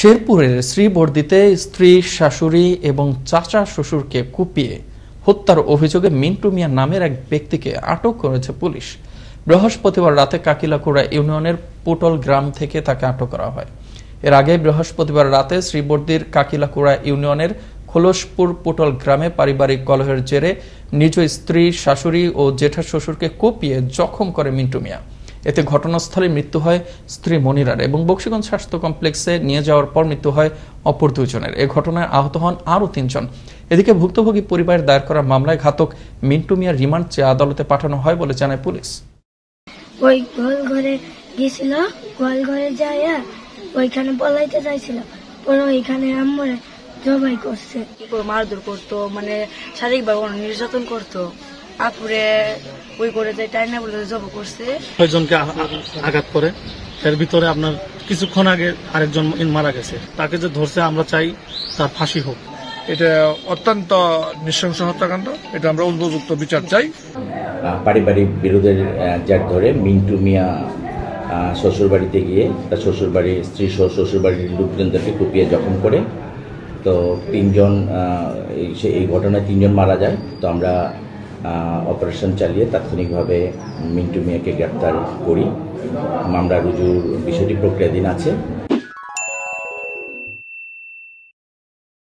শেরপুরের শ্রীবর্দীতে স্ত্রী, শাশুড়ি এবং চাচা শ্বশুরকে কুপিয়ে হত্যার অভিযোগে মিন্টু মিয়া নামের এক ব্যক্তিকে আটক করেছে পুলিশ। বৃহস্পতিবার রাতে কাকিলাকুড়া ইউনিয়নের পুটল গ্রাম থেকে তাকে আটক করা হয়। এর আগে বৃহস্পতিবার রাতে শ্রীবর্দীর কাকিলাকুড়া ইউনিয়নের খোলসপুর পুটল গ্রামে পারিবারিক কলহের জেরে নিজ স্ত্রী, শাশুড়ি ও জেঠা শ্বশুরকে কুপিয়ে জখম করে মিন্টু মিয়া। এতে ঘটনাস্থলে মৃত্যু হয় স্ত্রী মনিরার এবং বক্সিগঞ্জ স্বাস্থ্য কমপ্লেক্সে নিয়ে যাওয়ার পর মৃত্যু হয় অপর দুজনের। এ ঘটনায় আহত হন আরও ৩ জন। এদিকে ভুক্তভোগী পরিবারের দায়ের করা মামলায় ঘাতক মিন্টু মিয়া রিমান্ড চেয়ে আদালতে পাঠানো হয় বলে জানায় পুলিশ। ওই গোল ঘরে গেছিল, গোল ঘরে যায় ওইখানে পলাইতে চাইছিল, পরে ওইখানে আমরা জবাই করছে, মারধর করতো, মানে শারীরিকভাবে নির্যাতন করতো। আপুরে ওই করে যে টাইনা বলে জব করছে, ছয়জনকে আঘাত করে। এর ভিতরে আপনার কিছুক্ষণ আগে আরেকজন মারা গেছে। তাকে যে ধরছে আমরা চাই তার ফাঁসি হোক। এটা অত্যন্ত নৃশংস হত্যাকাণ্ড, এটা আমরা উপযুক্ত বিচার চাই। পারিবারিক বিরোধের জের ধরে মিন্টু মিয়া শ্বশুরবাড়িতে গিয়ে তার শ্বশুরবাড়ির স্ত্রী সহ শ্বশুরবাড়ির লোকজনদেরকে কুপিয়ে জখম করে। তো এই ঘটনায় 3 জন মারা যায়। তো আমরা অপারেশন চালিয়ে তাৎক্ষণিকভাবে মিন্টু মিয়াকে গ্রেপ্তার করি। মামলা রুজুর বিষয়টি প্রক্রিয়াধীন আছে।